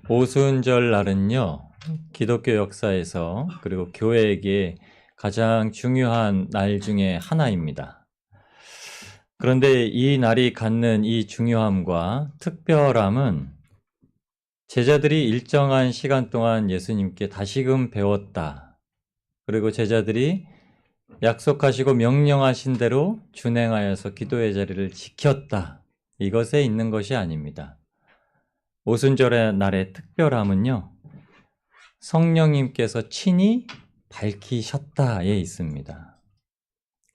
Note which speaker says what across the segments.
Speaker 1: 오순절 날은요, 기독교 역사에서 그리고 교회에게 가장 중요한 날 중에 하나입니다. 그런데 이 날이 갖는 이 중요함과 특별함은 제자들이 일정한 시간 동안 예수님께 다시금 배웠다. 그리고 제자들이 약속하시고 명령하신 대로 준행하여서 기도의 자리를 지켰다. 이것에 있는 것이 아닙니다. 오순절의 날의 특별함은요, 성령님께서 친히 밝히셨다에 있습니다.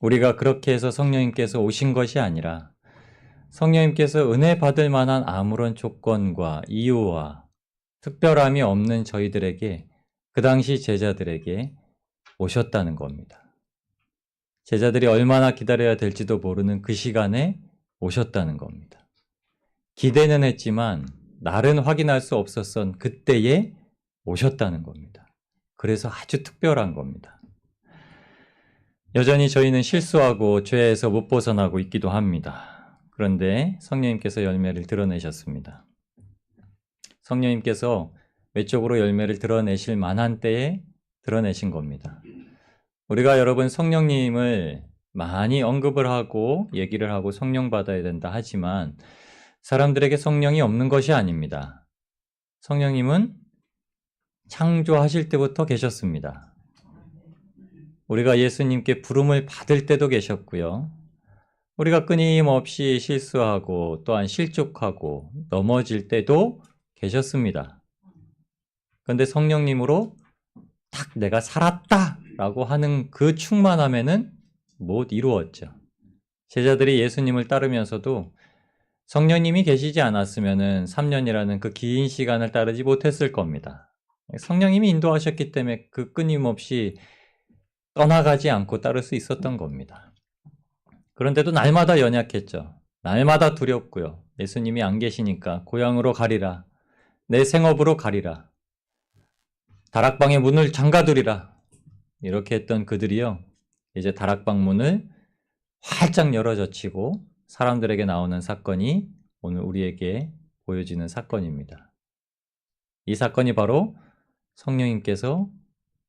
Speaker 1: 우리가 그렇게 해서 성령님께서 오신 것이 아니라 성령님께서 은혜 받을 만한 아무런 조건과 이유와 특별함이 없는 저희들에게, 그 당시 제자들에게 오셨다는 겁니다. 제자들이 얼마나 기다려야 될지도 모르는 그 시간에 오셨다는 겁니다. 기대는 했지만 날은 확인할 수 없었던 그때에 오셨다는 겁니다. 그래서 아주 특별한 겁니다. 여전히 저희는 실수하고 죄에서 못 벗어나고 있기도 합니다. 그런데 성령님께서 열매를 드러내셨습니다. 성령님께서 외적으로 열매를 드러내실 만한 때에 드러내신 겁니다. 우리가 여러분 성령님을 많이 언급을 하고 얘기를 하고 성령 받아야 된다 하지만 사람들에게 성령이 없는 것이 아닙니다. 성령님은 창조하실 때부터 계셨습니다. 우리가 예수님께 부름을 받을 때도 계셨고요. 우리가 끊임없이 실수하고 또한 실족하고 넘어질 때도 계셨습니다. 그런데 성령님으로 딱 내가 살았다라고 하는 그 충만함에는 못 이루었죠. 제자들이 예수님을 따르면서도 성령님이 계시지 않았으면 3년이라는 그 긴 시간을 따르지 못했을 겁니다. 성령님이 인도하셨기 때문에 그 끊임없이 떠나가지 않고 따를 수 있었던 겁니다. 그런데도 날마다 연약했죠. 날마다 두렵고요. 예수님이 안 계시니까 고향으로 가리라. 내 생업으로 가리라. 다락방의 문을 잠가두리라. 이렇게 했던 그들이요, 이제 다락방 문을 활짝 열어젖히고 사람들에게 나오는 사건이 오늘 우리에게 보여지는 사건입니다. 이 사건이 바로 성령님께서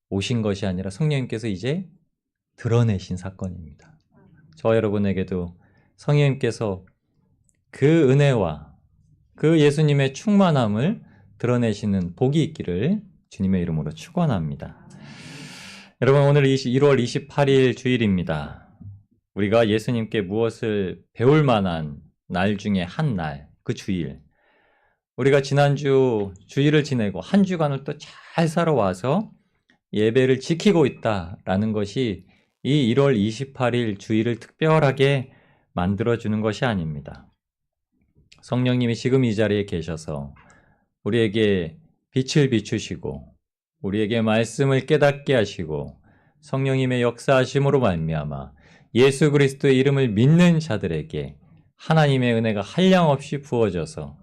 Speaker 1: 오신 것이 아니라 성령님께서 이제 드러내신 사건입니다. 저와 여러분에게도 성령님께서 그 은혜와 그 예수님의 충만함을 드러내시는 복이 있기를 주님의 이름으로 축원합니다. 여러분, 오늘 1월 28일 주일입니다. 우리가 예수님께 무엇을 배울 만한 날 중에 한 날, 그 주일. 우리가 지난주 주일을 지내고 한 주간을 또 잘 살아와서 예배를 지키고 있다라는 것이 이 1월 28일 주일을 특별하게 만들어주는 것이 아닙니다. 성령님이 지금 이 자리에 계셔서 우리에게 빛을 비추시고 우리에게 말씀을 깨닫게 하시고 성령님의 역사하심으로 말미암아 예수 그리스도의 이름을 믿는 자들에게 하나님의 은혜가 한량없이 부어져서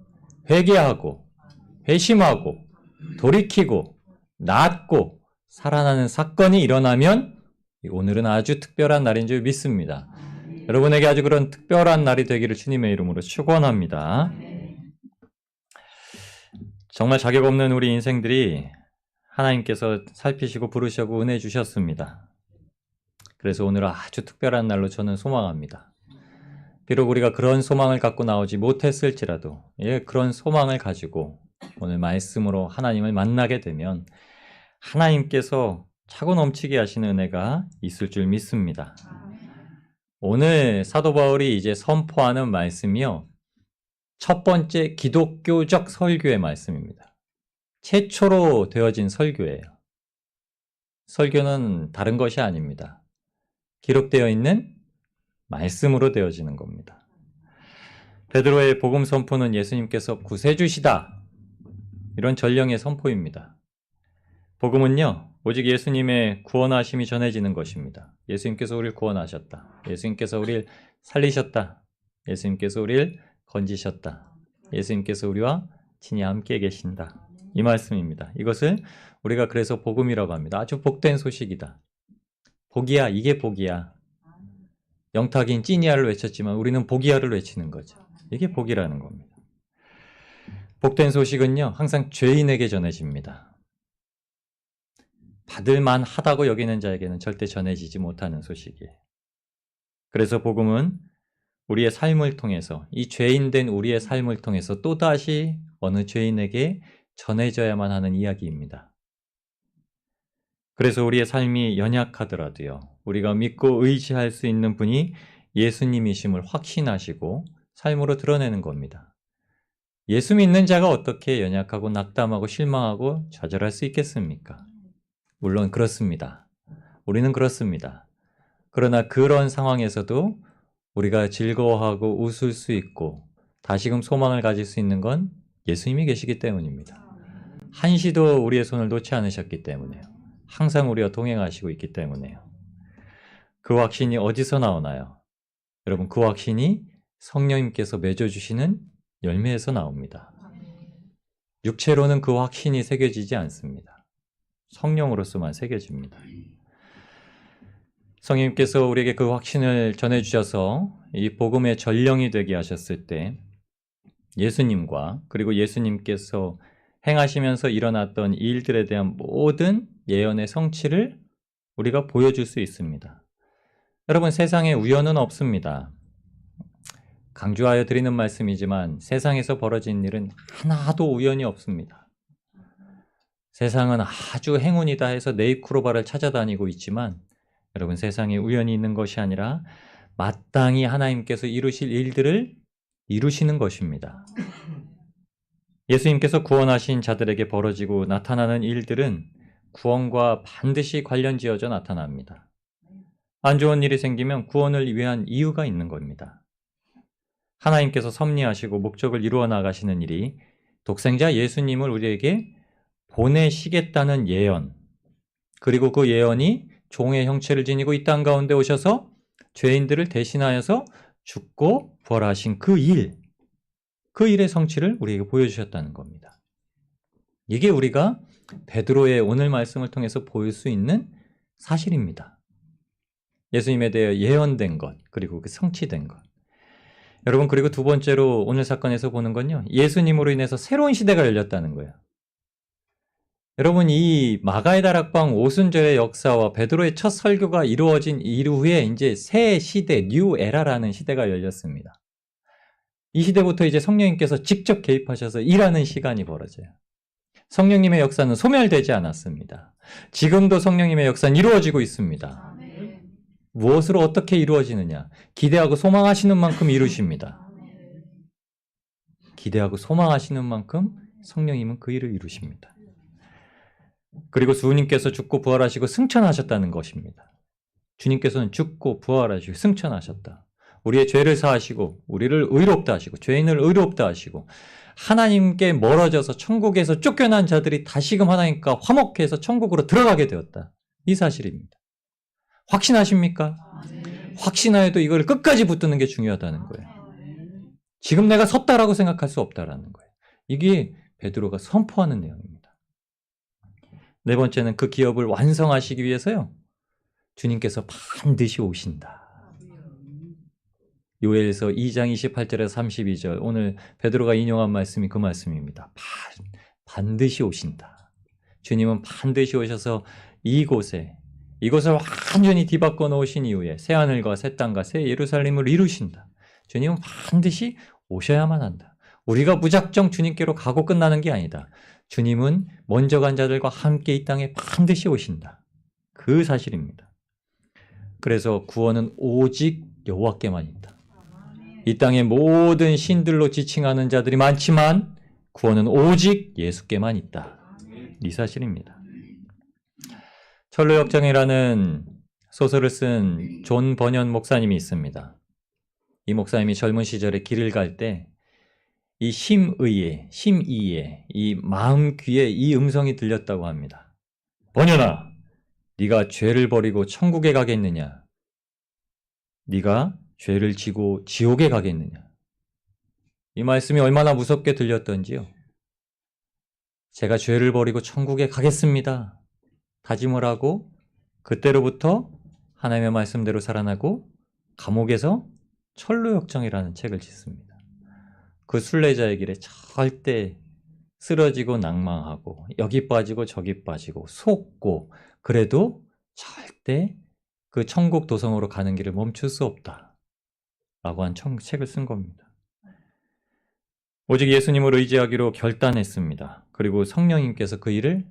Speaker 1: 회개하고 회심하고 돌이키고 낫고 살아나는 사건이 일어나면 오늘은 아주 특별한 날인 줄 믿습니다. 여러분에게 아주 그런 특별한 날이 되기를 주님의 이름으로 축원합니다. 정말 자격 없는 우리 인생들이 하나님께서 살피시고 부르시고 은혜 주셨습니다. 그래서 오늘 아주 특별한 날로 저는 소망합니다. 비록 우리가 그런 소망을 갖고 나오지 못했을지라도 그런 소망을 가지고 오늘 말씀으로 하나님을 만나게 되면 하나님께서 차고 넘치게 하시는 은혜가 있을 줄 믿습니다. 오늘 사도 바울이 이제 선포하는 말씀이요, 첫 번째 기독교적 설교의 말씀입니다. 최초로 되어진 설교예요. 설교는 다른 것이 아닙니다. 기록되어 있는 말씀으로 되어지는 겁니다. 베드로의 복음 선포는 예수님께서 구세주시다, 이런 전령의 선포입니다. 복음은요, 오직 예수님의 구원하심이 전해지는 것입니다. 예수님께서 우리를 구원하셨다. 예수님께서 우리를 살리셨다. 예수님께서 우리를 건지셨다. 예수님께서 우리와 친히 함께 계신다. 이 말씀입니다. 이것을 우리가 그래서 복음이라고 합니다. 아주 복된 소식이다. 복이야, 이게 복이야. 영탁인 찐이야를 외쳤지만 우리는 복이야를 외치는 거죠. 이게 복이라는 겁니다. 복된 소식은요, 항상 죄인에게 전해집니다. 받을만 하다고 여기는 자에게는 절대 전해지지 못하는 소식이에요. 그래서 복음은 우리의 삶을 통해서, 이 죄인된 우리의 삶을 통해서 또다시 어느 죄인에게 전해져야만 하는 이야기입니다. 그래서 우리의 삶이 연약하더라도요, 우리가 믿고 의지할 수 있는 분이 예수님이심을 확신하시고 삶으로 드러내는 겁니다. 예수 믿는 자가 어떻게 연약하고 낙담하고 실망하고 좌절할 수 있겠습니까? 물론 그렇습니다. 우리는 그렇습니다. 그러나 그런 상황에서도 우리가 즐거워하고 웃을 수 있고 다시금 소망을 가질 수 있는 건 예수님이 계시기 때문입니다. 한시도 우리의 손을 놓지 않으셨기 때문에요. 항상 우리와 동행하시고 있기 때문에요. 그 확신이 어디서 나오나요? 여러분, 그 확신이 성령님께서 맺어주시는 열매에서 나옵니다. 육체로는 그 확신이 새겨지지 않습니다. 성령으로서만 새겨집니다. 성령님께서 우리에게 그 확신을 전해주셔서 이 복음의 전령이 되게 하셨을 때 예수님과 그리고 예수님께서 행하시면서 일어났던 일들에 대한 모든 예언의 성취를 우리가 보여줄 수 있습니다. 여러분, 세상에 우연은 없습니다. 강조하여 드리는 말씀이지만 세상에서 벌어진 일은 하나도 우연이 없습니다. 세상은 아주 행운이다 해서 네이크로바를 찾아다니고 있지만 여러분, 세상에 우연이 있는 것이 아니라 마땅히 하나님께서 이루실 일들을 이루시는 것입니다. 예수님께서 구원하신 자들에게 벌어지고 나타나는 일들은 구원과 반드시 관련지어져 나타납니다. 안 좋은 일이 생기면 구원을 위한 이유가 있는 겁니다. 하나님께서 섭리하시고 목적을 이루어 나가시는 일이 독생자 예수님을 우리에게 보내시겠다는 예언, 그리고 그 예언이 종의 형체를 지니고 이 땅 가운데 오셔서 죄인들을 대신하여서 죽고 부활하신 그 일의 성취를 우리에게 보여주셨다는 겁니다. 이게 우리가 베드로의 오늘 말씀을 통해서 보일 수 있는 사실입니다. 예수님에 대해 예언된 것, 그리고 그 성취된 것. 여러분, 그리고 두 번째로 오늘 사건에서 보는 건요, 예수님으로 인해서 새로운 시대가 열렸다는 거예요. 여러분, 이 마가의 다락방 오순절의 역사와 베드로의 첫 설교가 이루어진 이후에 이제 새 시대, 뉴 에라라는 시대가 열렸습니다. 이 시대부터 이제 성령님께서 직접 개입하셔서 일하는 시간이 벌어져요. 성령님의 역사는 소멸되지 않았습니다. 지금도 성령님의 역사는 이루어지고 있습니다. 무엇으로 어떻게 이루어지느냐? 기대하고 소망하시는 만큼 이루십니다. 기대하고 소망하시는 만큼 성령님은 그 일을 이루십니다. 그리고 주님께서 죽고 부활하시고 승천하셨다는 것입니다. 주님께서는 죽고 부활하시고 승천하셨다. 우리의 죄를 사하시고 우리를 의롭다 하시고 죄인을 의롭다 하시고 하나님께 멀어져서 천국에서 쫓겨난 자들이 다시금 하나님과 화목해서 천국으로 들어가게 되었다. 이 사실입니다. 확신하십니까? 확신하여도 이걸 끝까지 붙드는 게 중요하다는 거예요. 지금 내가 섰다라고 생각할 수 없다라는 거예요. 이게 베드로가 선포하는 내용입니다. 네 번째는 그 기업을 완성하시기 위해서요, 주님께서 반드시 오신다. 요엘서 2장 28절에서 32절, 오늘 베드로가 인용한 말씀이 그 말씀입니다. 반드시 오신다. 주님은 반드시 오셔서 이곳을 완전히 뒤바꿔 놓으신 이후에 새하늘과 새 땅과 새 예루살렘을 이루신다. 주님은 반드시 오셔야만 한다. 우리가 무작정 주님께로 가고 끝나는 게 아니다. 주님은 먼저 간 자들과 함께 이 땅에 반드시 오신다. 그 사실입니다. 그래서 구원은 오직 여호와께만 있다. 이 땅의 모든 신들로 지칭하는 자들이 많지만 구원은 오직 예수께만 있다. 이 사실입니다. 철로역정이라는 소설을 쓴 존 버년 목사님이 있습니다. 이 목사님이 젊은 시절에 길을 갈 때 이 심이의 이 마음 귀에 이 음성이 들렸다고 합니다. 버년아, 네가 죄를 버리고 천국에 가겠느냐? 네가 죄를 지고 지옥에 가겠느냐? 이 말씀이 얼마나 무섭게 들렸던지요. 제가 죄를 버리고 천국에 가겠습니다. 다짐을 하고 그때로부터 하나님의 말씀대로 살아나고 감옥에서 철로역정이라는 책을 짓습니다. 그 순례자의 길에 절대 쓰러지고 낭망하고 여기 빠지고 저기 빠지고 속고 그래도 절대 그 천국 도성으로 가는 길을 멈출 수 없다 라고 한 책을 쓴 겁니다. 오직 예수님을 의지하기로 결단했습니다. 그리고 성령님께서 그 일을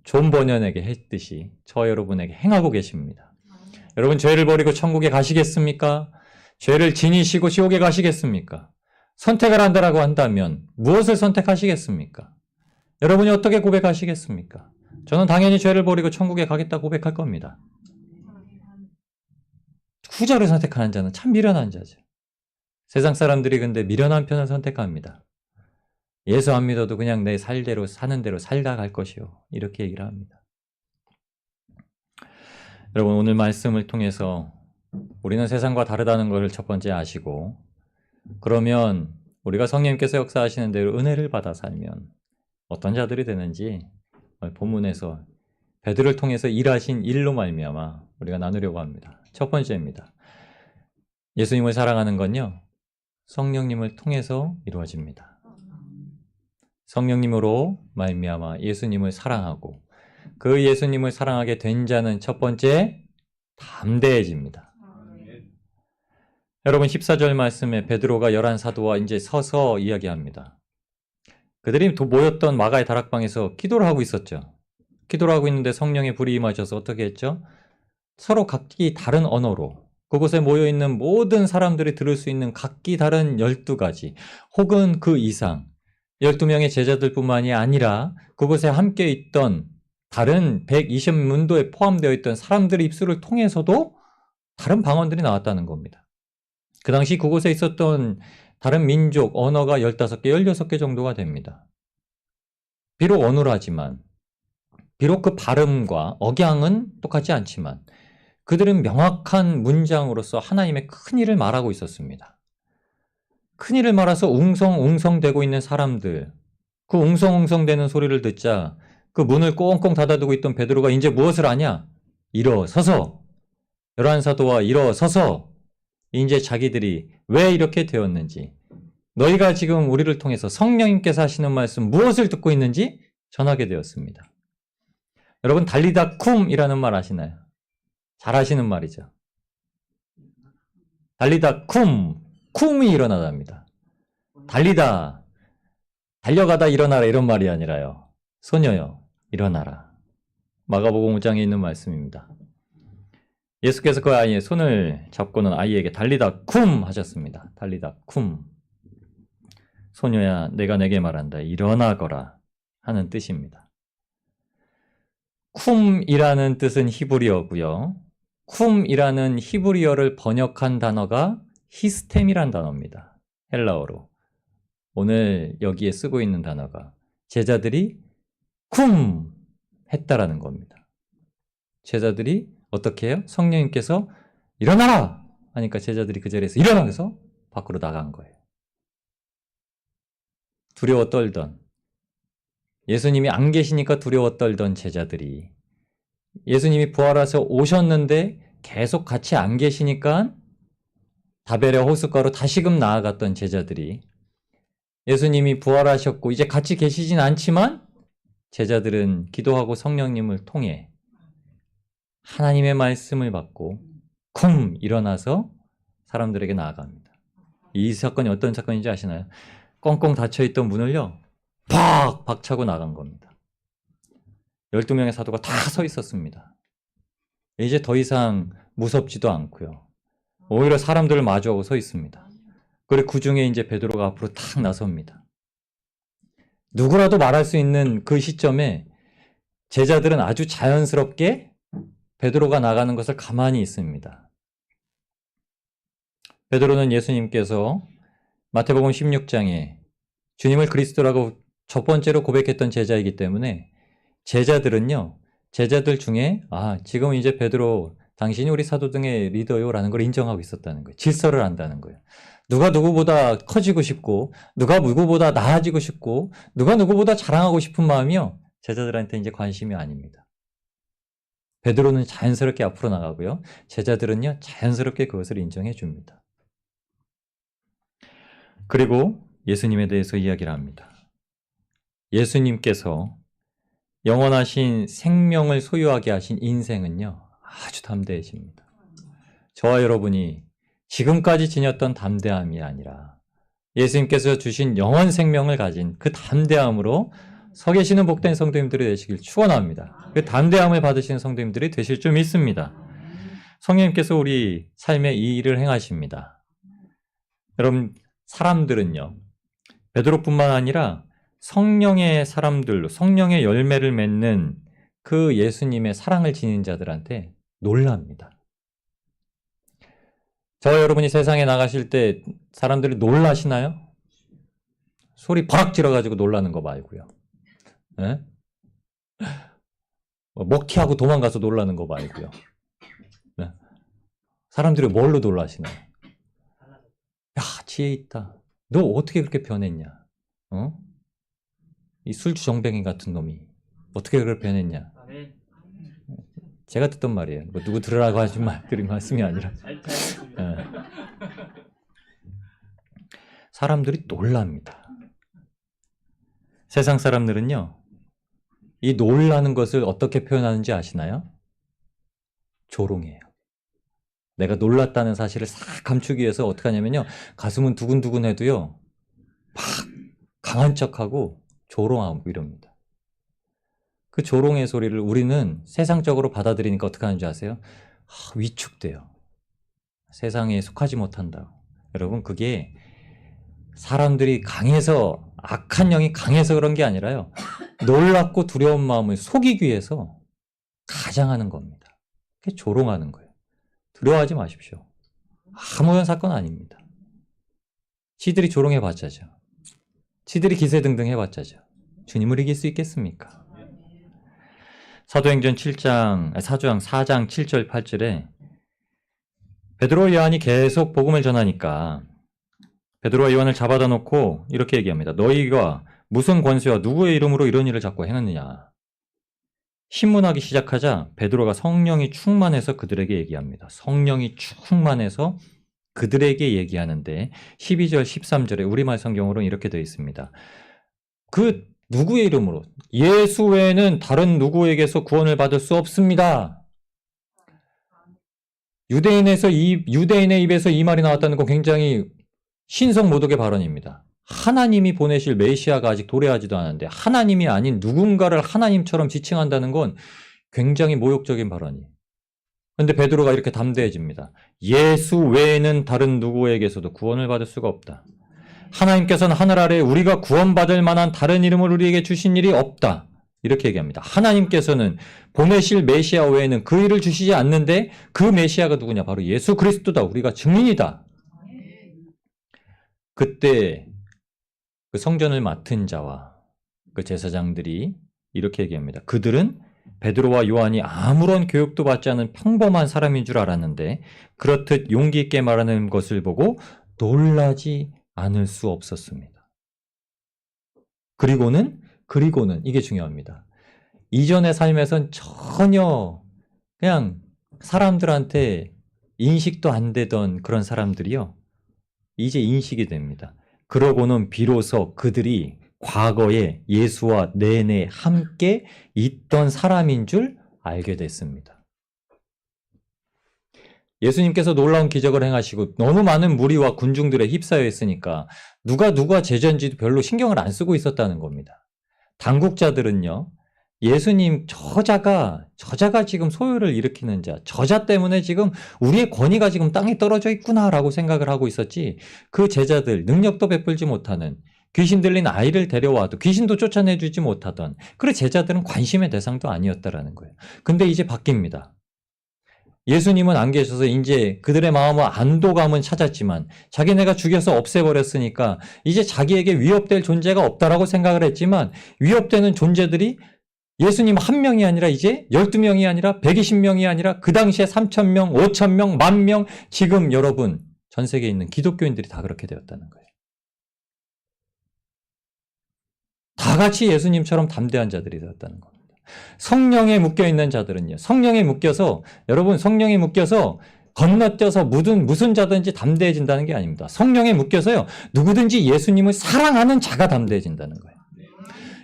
Speaker 1: 존 버년에게 했듯이 저 여러분에게 행하고 계십니다. 여러분 죄를 버리고 천국에 가시겠습니까? 죄를 지니시고 지옥에 가시겠습니까? 선택을 한다라고 한다면 무엇을 선택하시겠습니까? 여러분이 어떻게 고백하시겠습니까? 저는 당연히 죄를 버리고 천국에 가겠다 고백할 겁니다. 후자를 선택하는 자는 참 미련한 자죠. 세상 사람들이 근데 미련한 편을 선택합니다. 예수 안 믿어도 그냥 내 살대로 사는 대로 살다 갈 것이요. 이렇게 얘기를 합니다. 여러분 오늘 말씀을 통해서 우리는 세상과 다르다는 것을 첫 번째 아시고 그러면 우리가 성령님께서 역사하시는 대로 은혜를 받아 살면 어떤 자들이 되는지 본문에서 베드로를 통해서 일하신 일로 말미암아 우리가 나누려고 합니다. 첫 번째입니다. 예수님을 사랑하는 건요. 성령님을 통해서 이루어집니다. 성령님으로 말미암아 예수님을 사랑하고 그 예수님을 사랑하게 된 자는 첫 번째 담대해집니다. 여러분 14절 말씀에 베드로가 11사도와 이제 서서 이야기합니다. 그들이 모였던 마가의 다락방에서 기도를 하고 있었죠. 기도를 하고 있는데 성령의 불이 임하셔서 어떻게 했죠? 서로 각기 다른 언어로 그곳에 모여있는 모든 사람들이 들을 수 있는 각기 다른 12가지 혹은 그 이상 12명의 제자들뿐만이 아니라 그곳에 함께 있던 다른 120문도에 포함되어 있던 사람들의 입술을 통해서도 다른 방언들이 나왔다는 겁니다. 그 당시 그곳에 있었던 다른 민족, 언어가 15개, 16개 정도가 됩니다. 비록 어눌하지만, 비록 그 발음과 억양은 똑같지 않지만 그들은 명확한 문장으로서 하나님의 큰 일을 말하고 있었습니다. 큰일을 말아서 웅성웅성대고 있는 사람들, 그 웅성웅성대는 소리를 듣자 그 문을 꽁꽁 닫아두고 있던 베드로가 이제 무엇을 하냐? 일어서서 11사도와 일어서서 이제 자기들이 왜 이렇게 되었는지 너희가 지금 우리를 통해서 성령님께서 하시는 말씀 무엇을 듣고 있는지 전하게 되었습니다. 여러분 달리다 쿰이라는 말 아시나요? 잘 아시는 말이죠. 달리다 쿰이 일어나답니다. 달리다, 달려가다 일어나라 이런 말이 아니라요. 소녀여, 일어나라. 마가복음 5장에 있는 말씀입니다. 예수께서 그 아이의 손을 잡고는 아이에게 달리다 쿰 하셨습니다. 달리다 쿰. 소녀야, 내가 내게 말한다. 일어나거라 하는 뜻입니다. 쿰이라는 뜻은 히브리어고요. 쿰이라는 히브리어를 번역한 단어가 히스템이란 단어입니다. 헬라어로. 오늘 여기에 쓰고 있는 단어가 제자들이 쿰 했다라는 겁니다. 제자들이 어떻게 해요? 성령님께서 일어나라! 하니까 제자들이 그 자리에서 일어나서 밖으로 나간 거예요. 두려워 떨던, 예수님이 안 계시니까 두려워 떨던 제자들이 예수님이 부활해서 오셨는데 계속 같이 안 계시니까 다베레 호숫가로 다시금 나아갔던 제자들이 예수님이 부활하셨고 이제 같이 계시진 않지만 제자들은 기도하고 성령님을 통해 하나님의 말씀을 받고 쿵 일어나서 사람들에게 나아갑니다. 이 사건이 어떤 사건인지 아시나요? 꽁꽁 닫혀있던 문을요 팍 박차고 나간 겁니다. 12명의 사도가 다 서 있었습니다. 이제 더 이상 무섭지도 않고요. 오히려 사람들을 마주하고 서 있습니다. 그리고 그 중에 이제 베드로가 앞으로 탁 나섭니다. 누구라도 말할 수 있는 그 시점에 제자들은 아주 자연스럽게 베드로가 나가는 것을 가만히 있습니다. 베드로는 예수님께서 마태복음 16장에 주님을 그리스도라고 첫 번째로 고백했던 제자이기 때문에 제자들은요, 제자들 중에 지금 이제 베드로 당신이 우리 사도 등의 리더요라는 걸 인정하고 있었다는 거예요. 질서를 안다는 거예요. 누가 누구보다 커지고 싶고 누가 누구보다 나아지고 싶고 누가 누구보다 자랑하고 싶은 마음이요. 제자들한테 이제 관심이 아닙니다. 베드로는 자연스럽게 앞으로 나가고요. 제자들은요. 자연스럽게 그것을 인정해 줍니다. 그리고 예수님에 대해서 이야기를 합니다. 예수님께서 영원하신 생명을 소유하게 하신 인생은요, 아주 담대해집니다. 저와 여러분이 지금까지 지녔던 담대함이 아니라 예수님께서 주신 영원 생명을 가진 그 담대함으로 서 계시는 복된 성도님들이 되시길 축원합니다. 그 담대함을 받으시는 성도님들이 되실 줄 믿습니다. 성령님께서 우리 삶에 이 일을 행하십니다. 여러분, 사람들은요, 베드로뿐만 아니라 성령의 사람들로 성령의 열매를 맺는 그 예수님의 사랑을 지닌 자들한테 놀랍니다. 저와 여러분이 세상에 나가실 때 사람들이 놀라시나요? 소리 버럭 질러가지고 놀라는 거 말고요. 네? 먹튀하고 도망가서 놀라는 거 말고요. 네? 사람들이 뭘로 놀라시나요? 야, 지혜 있다. 너 어떻게 그렇게 변했냐? 어? 이 술주 정뱅이 같은 놈이 어떻게 그렇게 변했냐? 제가 듣던 말이에요. 뭐 누구 들으라고 하신 말들인 말씀이 아니라. 네. 사람들이 놀랍니다. 세상 사람들은요, 이 놀라는 것을 어떻게 표현하는지 아시나요? 조롱해요. 내가 놀랐다는 사실을 싹 감추기 위해서 어떻게 하냐면요, 가슴은 두근두근 해도요, 막 강한 척하고 조롱하고 이럽니다. 그 조롱의 소리를 우리는 세상적으로 받아들이니까 어떻게 하는지 아세요? 위축돼요. 세상에 속하지 못한다고. 여러분, 그게 사람들이 강해서, 악한 영이 강해서 그런 게 아니라요, 놀랍고 두려운 마음을 속이기 위해서 가장하는 겁니다. 그게 조롱하는 거예요. 두려워하지 마십시오. 아무런 사건 아닙니다. 지들이 조롱해봤자죠. 지들이 기세등등 해봤자죠. 주님을 이길 수 있겠습니까? 사도행전 4장 7절 8절에 베드로와 요한이 계속 복음을 전하니까 베드로와 요한을 잡아다 놓고 이렇게 얘기합니다. 너희가 무슨 권세와 누구의 이름으로 이런 일을 자꾸 행했느냐. 신문하기 시작하자 베드로가 성령이 충만해서 그들에게 얘기합니다. 성령이 충만해서 그들에게 얘기하는데 12절 13절에 우리말 성경으로는 이렇게 되어 있습니다. 그 누구의 이름으로? 예수 외에는 다른 누구에게서 구원을 받을 수 없습니다. 유대인의 입에서 이 말이 나왔다는 건 굉장히 신성모독의 발언입니다. 하나님이 보내실 메시아가 아직 도래하지도 않았는데 하나님이 아닌 누군가를 하나님처럼 지칭한다는 건 굉장히 모욕적인 발언이에요. 그런데 베드로가 이렇게 담대해집니다. 예수 외에는 다른 누구에게서도 구원을 받을 수가 없다. 하나님께서는 하늘 아래에 우리가 구원받을 만한 다른 이름을 우리에게 주신 일이 없다. 이렇게 얘기합니다. 하나님께서는 보내실 메시아 외에는 그 일을 주시지 않는데 그 메시아가 누구냐? 바로 예수 그리스도다. 우리가 증인이다. 그때 그 성전을 맡은 자와 그 제사장들이 이렇게 얘기합니다. 그들은 베드로와 요한이 아무런 교육도 받지 않은 평범한 사람인 줄 알았는데 그렇듯 용기 있게 말하는 것을 보고 놀라지 않을 수 없었습니다. 그리고는 이게 중요합니다. 이전의 삶에선 전혀 그냥 사람들한테 인식도 안 되던 그런 사람들이요, 이제 인식이 됩니다. 그러고는 비로소 그들이 과거에 예수와 내내 함께 있던 사람인 줄 알게 됐습니다. 예수님께서 놀라운 기적을 행하시고 너무 많은 무리와 군중들에 휩싸여 있으니까 누가 제자인지도 별로 신경을 안 쓰고 있었다는 겁니다. 당국자들은요, 예수님 저자가 지금 소요를 일으키는 자, 저자 때문에 지금 우리의 권위가 지금 땅에 떨어져 있구나라고 생각을 하고 있었지, 그 제자들, 능력도 베풀지 못하는, 귀신 들린 아이를 데려와도 귀신도 쫓아내주지 못하던 그 제자들은 관심의 대상도 아니었다라는 거예요. 근데 이제 바뀝니다. 예수님은 안 계셔서 이제 그들의 마음은 안도감은 찾았지만 자기네가 죽여서 없애버렸으니까 이제 자기에게 위협될 존재가 없다라고 생각을 했지만 위협되는 존재들이 예수님 한 명이 아니라 이제 12명이 아니라 120명이 아니라 그 당시에 3,000명, 5,000명, 10,000명, 지금 여러분 전 세계에 있는 기독교인들이 다 그렇게 되었다는 거예요. 다 같이 예수님처럼 담대한 자들이 되었다는 겁니다. 성령에 묶여있는 자들은요, 성령에 묶여서 건너뛰어서 무슨 자든지 담대해진다는 게 아닙니다. 성령에 묶여서요, 누구든지 예수님을 사랑하는 자가 담대해진다는 거예요.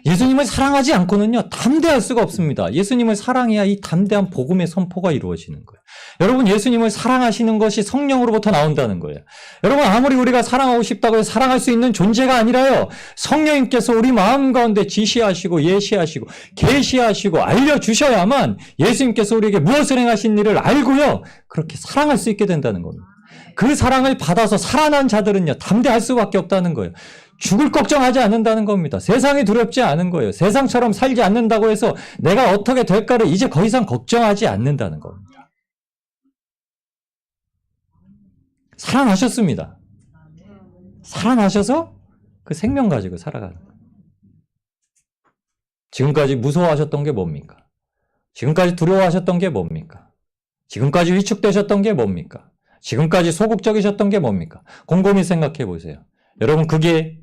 Speaker 1: 예수님을 사랑하지 않고는요, 담대할 수가 없습니다. 예수님을 사랑해야 이 담대한 복음의 선포가 이루어지는 거예요. 여러분, 예수님을 사랑하시는 것이 성령으로부터 나온다는 거예요. 여러분, 아무리 우리가 사랑하고 싶다고 해서 사랑할 수 있는 존재가 아니라요, 성령님께서 우리 마음 가운데 지시하시고 예시하시고 계시하시고 알려주셔야만 예수님께서 우리에게 무엇을 행하신 일을 알고요, 그렇게 사랑할 수 있게 된다는 겁니다. 그 사랑을 받아서 살아난 자들은요, 담대할 수밖에 없다는 거예요. 죽을 걱정하지 않는다는 겁니다. 세상이 두렵지 않은 거예요. 세상처럼 살지 않는다고 해서 내가 어떻게 될까를 이제 더 이상 걱정하지 않는다는 겁니다. 살아나셨습니다. 살아나셔서 그 생명 가지고 살아가는 거예요. 지금까지 무서워하셨던 게 뭡니까? 지금까지 두려워하셨던 게 뭡니까? 지금까지 위축되셨던 게 뭡니까? 지금까지 소극적이셨던 게 뭡니까? 곰곰이 생각해 보세요. 여러분, 그게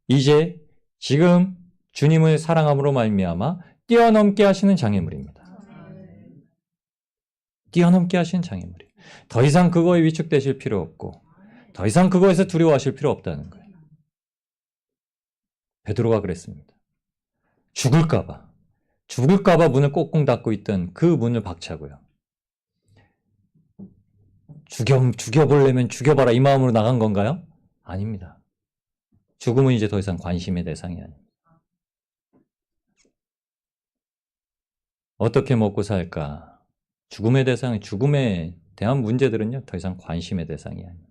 Speaker 1: 이제 지금 주님을 사랑함으로 말미암아 뛰어넘게 하시는 장애물입니다. 뛰어넘게 하시는 장애물이에요. 더 이상 그거에 위축되실 필요 없고 더 이상 그거에서 두려워하실 필요 없다는 거예요. 베드로가 그랬습니다. 죽을까봐 문을 꽁꽁 닫고 있던 그 문을 박차고요. 죽여보려면 죽여봐라 이 마음으로 나간 건가요? 아닙니다. 죽음은 이제 더 이상 관심의 대상이 아닙니다. 어떻게 먹고 살까? 죽음에 대한 문제들은요, 더 이상 관심의 대상이 아닙니다.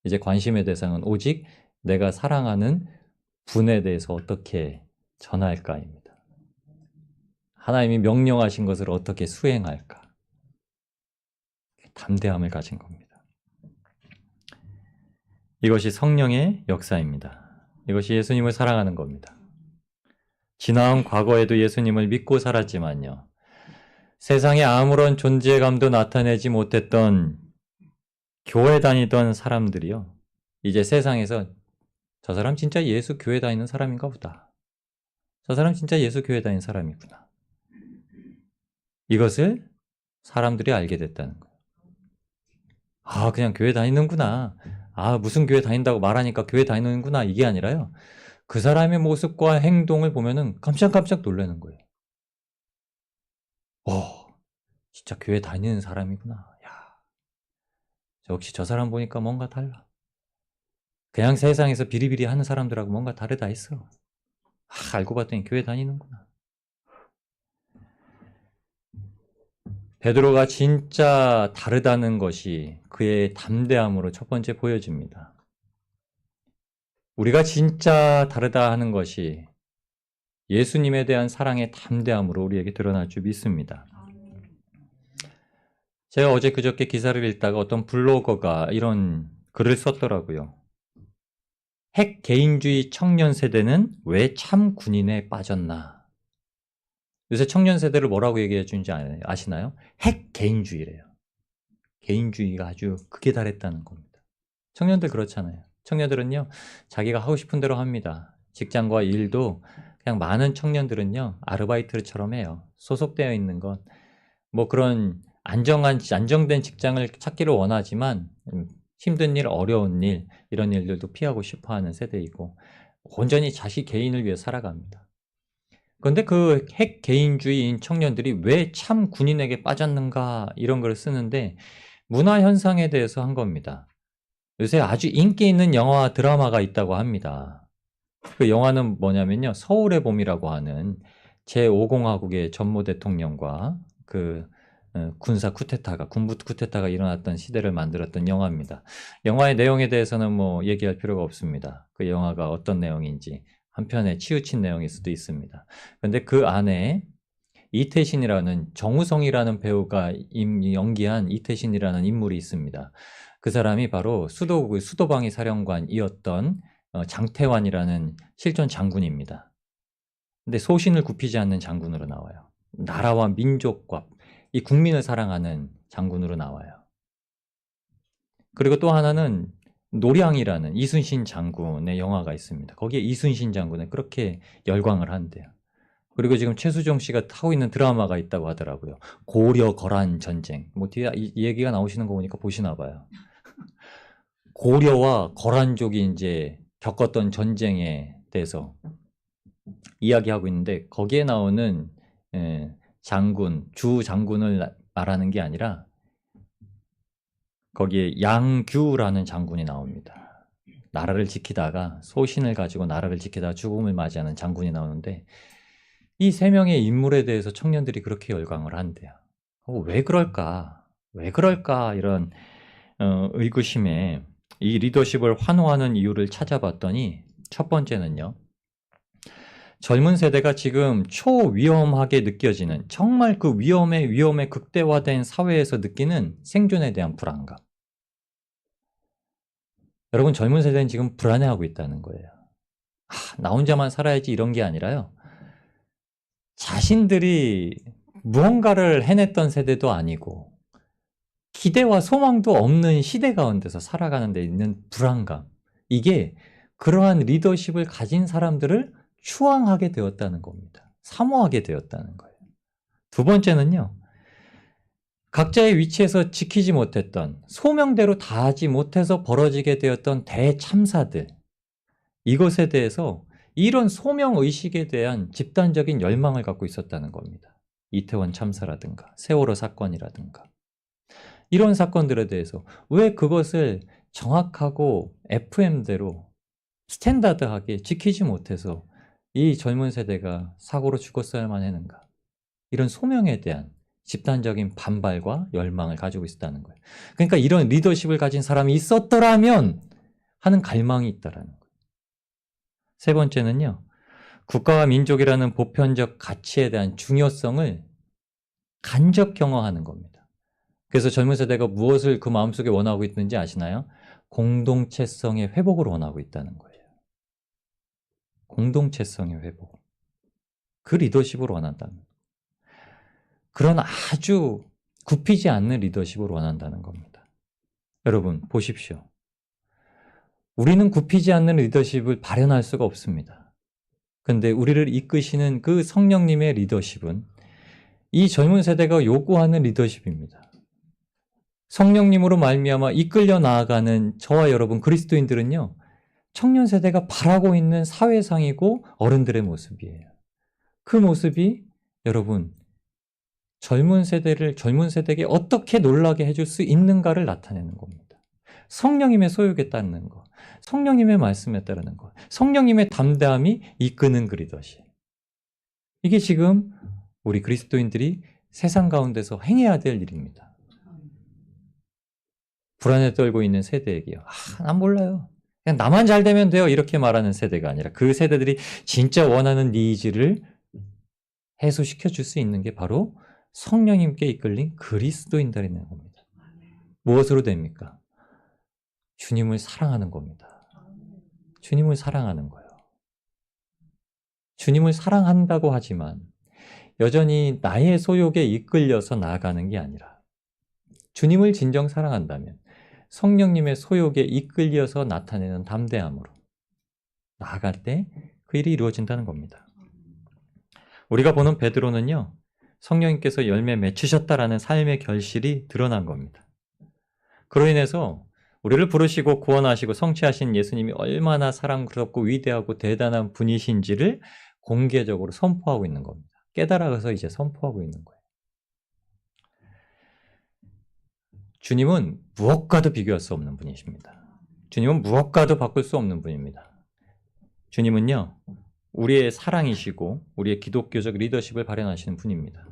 Speaker 1: 이제 관심의 대상은 오직 내가 사랑하는 분에 대해서 어떻게 전할까입니다. 하나님이 명령하신 것을 어떻게 수행할까? 담대함을 가진 겁니다. 이것이 성령의 역사입니다. 이것이 예수님을 사랑하는 겁니다. 지나온 과거에도 예수님을 믿고 살았지만요, 세상에 아무런 존재감도 나타내지 못했던 교회 다니던 사람들이요, 이제 세상에서 저 사람 진짜 예수 교회 다니는 사람인가 보다. 저 사람 진짜 예수 교회 다니는 사람이구나. 이것을 사람들이 알게 됐다는 거예요. 아, 그냥 교회 다니는구나. 아, 무슨 교회 다닌다고 말하니까 교회 다니는구나. 이게 아니라요, 그 사람의 모습과 행동을 보면은 깜짝깜짝 놀라는 거예요. 진짜 교회 다니는 사람이구나. 야, 역시 저 사람 보니까 뭔가 달라. 그냥 세상에서 비리비리 하는 사람들하고 뭔가 다르다 했어. 알고 봤더니 교회 다니는구나. 베드로가 진짜 다르다는 것이 그의 담대함으로 첫 번째 보여집니다. 우리가 진짜 다르다 하는 것이 예수님에 대한 사랑의 담대함으로 우리에게 드러날 줄 믿습니다. 제가 어제 그저께 기사를 읽다가 어떤 블로거가 이런 글을 썼더라고요. 핵 개인주의 청년 세대는 왜 참 군인에 빠졌나? 요새 청년 세대를 뭐라고 얘기해 주는지 아시나요? 핵 개인주의래요. 개인주의가 아주 극에 달했다는 겁니다. 청년들 그렇잖아요. 청년들은요, 자기가 하고 싶은 대로 합니다. 직장과 일도 그냥 많은 청년들은요, 아르바이트처럼 해요. 소속되어 있는 것, 뭐 그런 안정된 직장을 찾기를 원하지만 힘든 일, 어려운 일, 이런 일들도 피하고 싶어하는 세대이고 온전히 자기 개인을 위해 살아갑니다. 그런데 그 핵 개인주의인 청년들이 왜 참 군인에게 빠졌는가 이런 걸 쓰는데 문화 현상에 대해서 한 겁니다. 요새 아주 인기 있는 영화와 드라마가 있다고 합니다. 그 영화는 뭐냐면요, 서울의 봄이라고 하는 제5공화국의 전모 대통령과 그 군부 쿠데타가 일어났던 시대를 만들었던 영화입니다. 영화의 내용에 대해서는 뭐 얘기할 필요가 없습니다. 그 영화가 어떤 내용인지 한편에 치우친 내용일 수도 있습니다. 그런데 그 안에 이태신이라는, 정우성이라는 배우가 연기한 이태신이라는 인물이 있습니다. 그 사람이 바로 수도방위 사령관이었던 장태환이라는 실존 장군입니다. 근데 소신을 굽히지 않는 장군으로 나와요. 나라와 민족과 이 국민을 사랑하는 장군으로 나와요. 그리고 또 하나는 노량이라는 이순신 장군의 영화가 있습니다. 거기에 이순신 장군은 그렇게 열광을 한대요. 그리고 지금 최수종 씨가 하고 있는 드라마가 있다고 하더라고요. 고려 거란 전쟁. 뭐 뒤에 이 얘기가 나오시는 거 보니까 보시나 봐요. 고려와 거란족이 이제 겪었던 전쟁에 대해서 이야기하고 있는데 거기에 나오는 장군, 주 장군을 말하는 게 아니라 거기에 양규라는 장군이 나옵니다. 나라를 지키다가 소신을 가지고 나라를 지키다가 죽음을 맞이하는 장군이 나오는데 이 세 명의 인물에 대해서 청년들이 그렇게 열광을 한대요. 왜 그럴까? 왜 그럴까? 이런 의구심에 이 리더십을 환호하는 이유를 찾아봤더니 첫 번째는요. 젊은 세대가 지금 초위험하게 느껴지는 정말 그 위험에 극대화된 사회에서 느끼는 생존에 대한 불안감. 여러분 젊은 세대는 지금 불안해하고 있다는 거예요. 나 혼자만 살아야지 이런 게 아니라요. 자신들이 무언가를 해냈던 세대도 아니고 기대와 소망도 없는 시대 가운데서 살아가는 데 있는 불안감. 이게 그러한 리더십을 가진 사람들을 추앙하게 되었다는 겁니다. 사모하게 되었다는 거예요. 두 번째는요. 각자의 위치에서 지키지 못했던 소명대로 다하지 못해서 벌어지게 되었던 대참사들. 이것에 대해서 이런 소명의식에 대한 집단적인 열망을 갖고 있었다는 겁니다. 이태원 참사라든가 세월호 사건이라든가 이런 사건들에 대해서 왜 그것을 정확하고 FM대로 스탠다드하게 지키지 못해서 이 젊은 세대가 사고로 죽었어야만 했는가. 이런 소명에 대한 집단적인 반발과 열망을 가지고 있었다는 거예요. 그러니까 이런 리더십을 가진 사람이 있었더라면 하는 갈망이 있다라는 거예요. 세 번째는요. 국가와 민족이라는 보편적 가치에 대한 중요성을 간접 경험하는 겁니다. 그래서 젊은 세대가 무엇을 그 마음속에 원하고 있는지 아시나요? 공동체성의 회복을 원하고 있다는 거예요. 공동체성의 회복. 그 리더십을 원한다는 거예요. 그런 아주 굽히지 않는 리더십을 원한다는 겁니다. 여러분 보십시오. 우리는 굽히지 않는 리더십을 발현할 수가 없습니다. 그런데 우리를 이끄시는 그 성령님의 리더십은 이 젊은 세대가 요구하는 리더십입니다. 성령님으로 말미암아 이끌려 나아가는 저와 여러분 그리스도인들은요. 청년 세대가 바라고 있는 사회상이고 어른들의 모습이에요. 그 모습이 여러분 젊은 세대에게 어떻게 놀라게 해줄 수 있는가를 나타내는 겁니다. 성령님의 소욕에 따르는 것, 성령님의 말씀에 따르는 것, 성령님의 담대함이 이끄는 그 리더십. 이게 지금 우리 그리스도인들이 세상 가운데서 행해야 될 일입니다. 불안에 떨고 있는 세대에게요. 난 몰라요. 그냥 나만 잘 되면 돼요. 이렇게 말하는 세대가 아니라 그 세대들이 진짜 원하는 니즈를 해소시켜 줄 수 있는 게 바로 성령님께 이끌린 그리스도인들이라는 겁니다. 무엇으로 됩니까? 주님을 사랑하는 겁니다. 주님을 사랑하는 거예요. 주님을 사랑한다고 하지만 여전히 나의 소욕에 이끌려서 나아가는 게 아니라 주님을 진정 사랑한다면 성령님의 소욕에 이끌려서 나타내는 담대함으로 나아갈 때 그 일이 이루어진다는 겁니다. 우리가 보는 베드로는요. 성령님께서 열매 맺히셨다라는 삶의 결실이 드러난 겁니다. 그로 인해서 우리를 부르시고 구원하시고 성취하신 예수님이 얼마나 사랑스럽고 위대하고 대단한 분이신지를 공개적으로 선포하고 있는 겁니다. 깨달아서 이제 선포하고 있는 거예요. 주님은 무엇과도 비교할 수 없는 분이십니다. 주님은 무엇과도 바꿀 수 없는 분입니다. 주님은요, 우리의 사랑이시고 우리의 기독교적 리더십을 발현하시는 분입니다.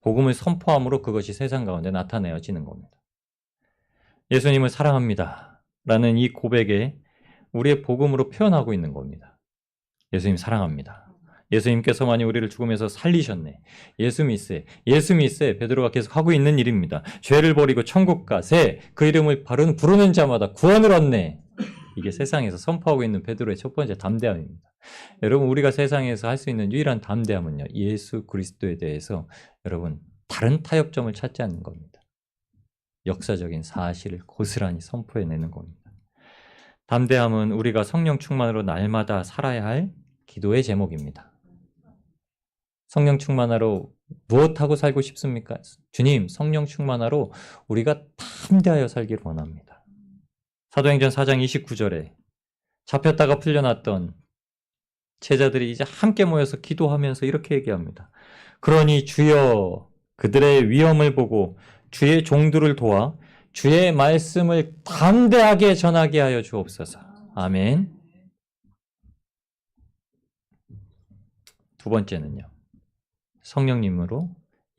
Speaker 1: 복음을 선포함으로 그것이 세상 가운데 나타내어지는 겁니다. 예수님을 사랑합니다. 라는 이 고백에 우리의 복음으로 표현하고 있는 겁니다. 예수님 사랑합니다. 예수님께서만이 우리를 죽음에서 살리셨네. 예수 믿세. 예수 믿세. 베드로가 계속 하고 있는 일입니다. 죄를 버리고 천국 가세. 그 이름을 부르는 자마다 구원을 얻네. 이게 세상에서 선포하고 있는 베드로의 첫 번째 담대함입니다. 여러분 우리가 세상에서 할 수 있는 유일한 담대함은요. 예수 그리스도에 대해서 여러분 다른 타협점을 찾지 않는 겁니다. 역사적인 사실을 고스란히 선포해내는 겁니다. 담대함은 우리가 성령 충만으로 날마다 살아야 할 기도의 제목입니다. 성령 충만하로 무엇하고 살고 싶습니까? 주님, 성령 충만하로 우리가 담대하여 살기를 원합니다. 사도행전 4장 29절에 잡혔다가 풀려났던 제자들이 이제 함께 모여서 기도하면서 이렇게 얘기합니다. 그러니 주여 그들의 위험을 보고 주의 종들을 도와 주의 말씀을 담대하게 전하게 하여 주옵소서. 아멘. 두 번째는요. 성령님으로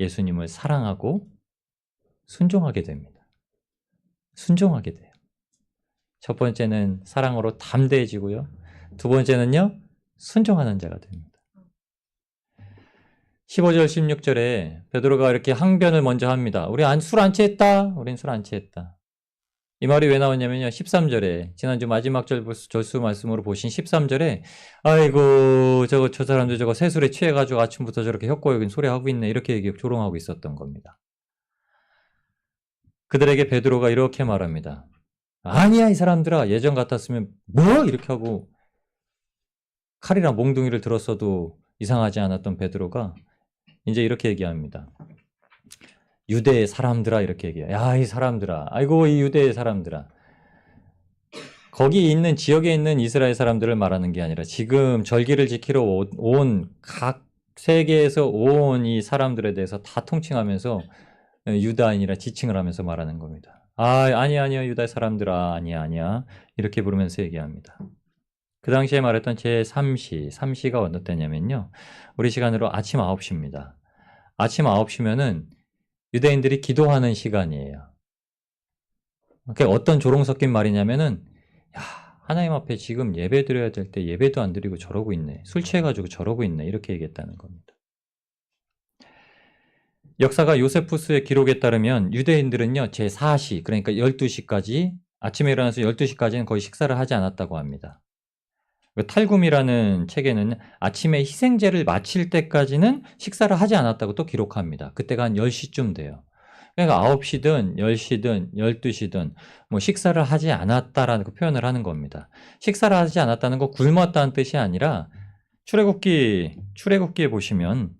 Speaker 1: 예수님을 사랑하고 순종하게 됩니다. 순종하게 돼요. 첫 번째는 사랑으로 담대해지고요. 두 번째는요. 순종하는 자가 됩니다. 15절 16절에 베드로가 이렇게 항변을 먼저 합니다. 우리 술 안 취했다. 우린 술 안 취했다. 이 말이 왜 나왔냐면요. 13절에 지난주 마지막 절수 말씀으로 보신 13절에 아이고 저 사람들 저거 새술에 취해가지고 아침부터 저렇게 혀꼬여긴 소리하고 있네. 이렇게 조롱하고 있었던 겁니다. 그들에게 베드로가 이렇게 말합니다. 아니야 이 사람들아 예전 같았으면 뭐 이렇게 하고 칼이랑 몽둥이를 들었어도 이상하지 않았던 베드로가 이제 이렇게 얘기합니다. 유대의 사람들아 이렇게 얘기해요. 야 이 사람들아 아이고 이 유대의 사람들아. 거기 있는 지역에 있는 이스라엘 사람들을 말하는 게 아니라 지금 절기를 지키러 온 각 세계에서 온 이 사람들에 대해서 다 통칭하면서 유다인이라 지칭을 하면서 말하는 겁니다. 아니야 유다 사람들아 아니야 이렇게 부르면서 얘기합니다. 그 당시에 말했던 제3시가 어느 때냐면요. 우리 시간으로 아침 9시입니다. 아침 9시면은 유대인들이 기도하는 시간이에요. 그게 어떤 조롱 섞인 말이냐면은 야 하나님 앞에 지금 예배 드려야 될 때 예배도 안 드리고 저러고 있네. 술 취해가지고 저러고 있네. 이렇게 얘기했다는 겁니다. 역사가 요세푸스의 기록에 따르면 유대인들은요. 제4시 그러니까 12시까지 아침에 일어나서 12시까지는 거의 식사를 하지 않았다고 합니다. 탈굼이라는 책에는 아침에 희생제를 마칠 때까지는 식사를 하지 않았다고 또 기록합니다. 그때가 한 10시쯤 돼요. 그러니까 9시든 10시든 12시든 뭐 식사를 하지 않았다라는 그 표현을 하는 겁니다. 식사를 하지 않았다는 거 굶었다는 뜻이 아니라 출애굽기에 보시면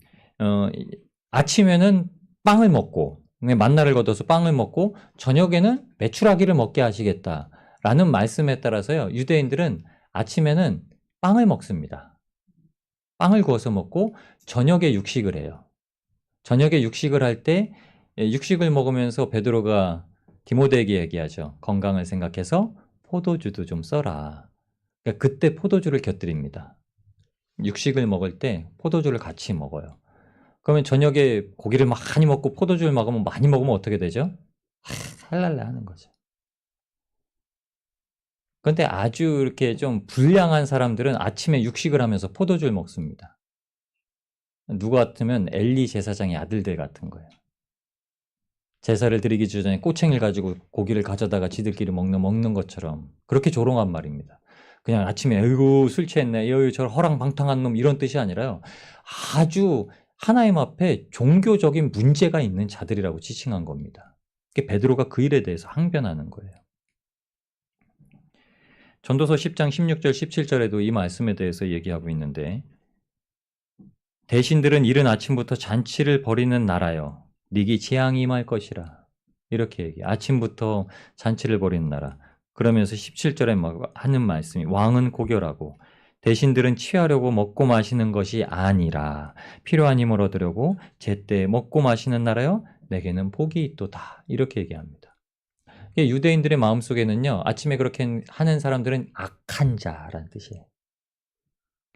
Speaker 1: 아침에는 빵을 먹고 만나를 걷어서 빵을 먹고 저녁에는 메추라기를 먹게 하시겠다라는 말씀에 따라서요. 유대인들은 아침에는 빵을 먹습니다. 빵을 구워서 먹고 저녁에 육식을 해요. 저녁에 육식을 할 때 육식을 먹으면서 베드로가 디모데에게 얘기하죠. 건강을 생각해서 포도주도 좀 써라. 그러니까 그때 포도주를 곁들입니다. 육식을 먹을 때 포도주를 같이 먹어요. 그러면 저녁에 고기를 많이 먹고 포도주를 많이 먹으면 어떻게 되죠? 할랄라 하는 거죠. 그런데 아주 이렇게 좀 불량한 사람들은 아침에 육식을 하면서 포도주를 먹습니다. 누구 같으면 엘리 제사장의 아들들 같은 거예요. 제사를 드리기 전에 꼬챙이를 가지고 고기를 가져다가 지들끼리 먹는 것처럼 그렇게 조롱한 말입니다. 그냥 아침에 아이고 술 취했네, 저 허랑방탕한 놈 이런 뜻이 아니라요. 아주 하나님 앞에 종교적인 문제가 있는 자들이라고 지칭한 겁니다. 베드로가 그 일에 대해서 항변하는 거예요. 전도서 10장 16절 17절에도 이 말씀에 대해서 얘기하고 있는데 대신들은 이른 아침부터 잔치를 벌이는 나라여 네기 재앙이 임할 것이라 이렇게 얘기해. 아침부터 잔치를 벌이는 나라. 그러면서 17절에 하는 말씀이 왕은 고결하고 대신들은 취하려고 먹고 마시는 것이 아니라 필요한 힘을 얻으려고 제때 먹고 마시는 나라여 내게는 복이 있도다 이렇게 얘기합니다. 유대인들의 마음속에는요. 아침에 그렇게 하는 사람들은 악한 자라는 뜻이에요.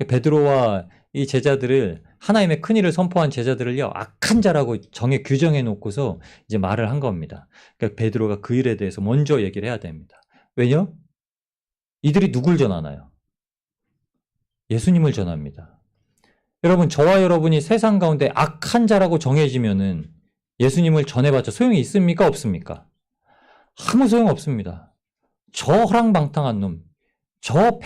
Speaker 1: 베드로와 이 제자들을 하나님의 큰일을 선포한 제자들을요. 악한 자라고 규정해 놓고서 이제 말을 한 겁니다. 그러니까 베드로가 그 일에 대해서 먼저 얘기를 해야 됩니다. 왜냐? 이들이 누굴 전하나요? 예수님을 전합니다. 여러분 저와 여러분이 세상 가운데 악한 자라고 정해지면은 예수님을 전해봤자 소용이 있습니까? 없습니까? 아무 소용 없습니다. 저 허랑방탕한 놈, 저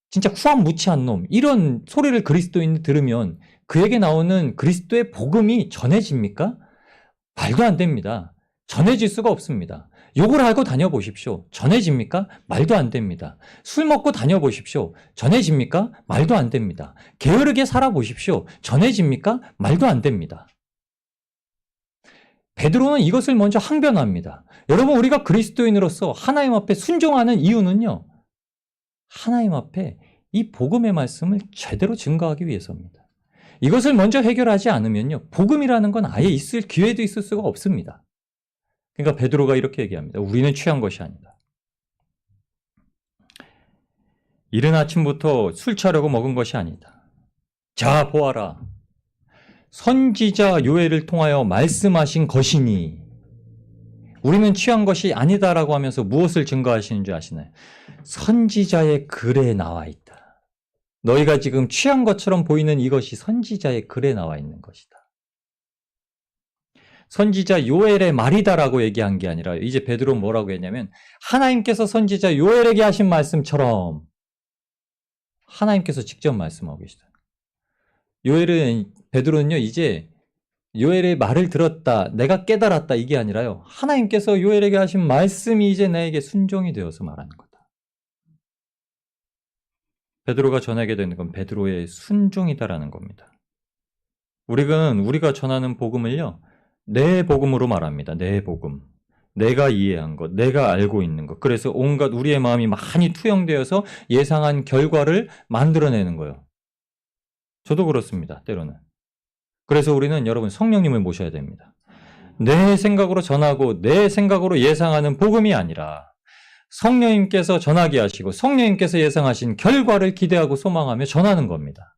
Speaker 1: 진짜 후한무치한 놈 이런 소리를 그리스도인이 들으면 그에게 나오는 그리스도의 복음이 전해집니까? 말도 안 됩니다. 전해질 수가 없습니다. 욕을 하고 다녀보십시오. 전해집니까? 말도 안 됩니다. 술 먹고 다녀보십시오. 전해집니까? 말도 안 됩니다. 게으르게 살아보십시오. 전해집니까? 말도 안 됩니다. 베드로는 이것을 먼저 항변합니다. 여러분 우리가 그리스도인으로서 하나님 앞에 순종하는 이유는요. 하나님 앞에 이 복음의 말씀을 제대로 증거하기 위해서입니다. 이것을 먼저 해결하지 않으면요, 복음이라는 건 아예 있을 기회도 있을 수가 없습니다. 그러니까 베드로가 이렇게 얘기합니다. 우리는 취한 것이 아니다. 이른 아침부터 술 취하려고 먹은 것이 아니다. 자, 보아라. 선지자 요엘을 통하여 말씀하신 것이니 우리는 취한 것이 아니다라고 하면서 무엇을 증거하시는 줄 아시나요? 선지자의 글에 나와 있다. 너희가 지금 취한 것처럼 보이는 이것이 선지자의 글에 나와 있는 것이다. 선지자 요엘의 말이다라고 얘기한 게 아니라 이제 베드로는 뭐라고 했냐면 하나님께서 선지자 요엘에게 하신 말씀처럼 하나님께서 직접 말씀하고 계시다. 베드로는요, 이제 요엘의 말을 들었다, 내가 깨달았다 이게 아니라요, 하나님께서 요엘에게 하신 말씀이 이제 나에게 순종이 되어서 말하는 거다. 베드로가 전하게 되는 건 베드로의 순종이다라는 겁니다. 우리가 전하는 복음을요, 내 복음으로 말합니다. 내 복음. 내가 이해한 것, 내가 알고 있는 것. 그래서 온갖 우리의 마음이 많이 투영되어서 예상한 결과를 만들어내는 거예요. 저도 그렇습니다. 때로는. 그래서 우리는 여러분 성령님을 모셔야 됩니다. 내 생각으로 전하고 내 생각으로 예상하는 복음이 아니라 성령님께서 전하게 하시고 성령님께서 예상하신 결과를 기대하고 소망하며 전하는 겁니다.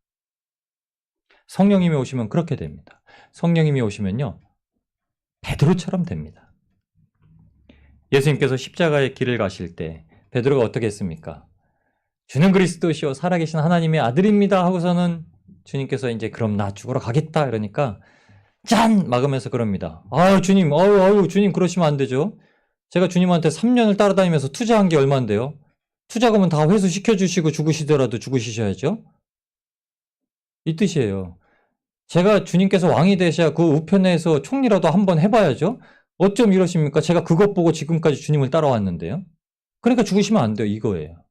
Speaker 1: 성령님이 오시면 그렇게 됩니다. 성령님이 오시면요, 베드로처럼 됩니다. 예수님께서 십자가의 길을 가실 때 베드로가 어떻게 했습니까? 주는 그리스도시요 살아계신 하나님의 아들입니다 하고서는 주님께서 이제 그럼 나 죽으러 가겠다 이러니까 짠! 막으면서 그럽니다. 주님, 주님 그러시면 안 되죠. 제가 주님한테 3년을 따라다니면서 투자한 게 얼마인데요? 투자금은 다 회수시켜주시고 죽으시더라도 죽으시셔야죠. 이 뜻이에요. 제가 주님께서 왕이 되셔야 그 우편에서 총리라도 한번 해봐야죠. 어쩜 이러십니까? 제가 그것 보고 지금까지 주님을 따라왔는데요. 그러니까 죽으시면 안 돼요. 이거예요.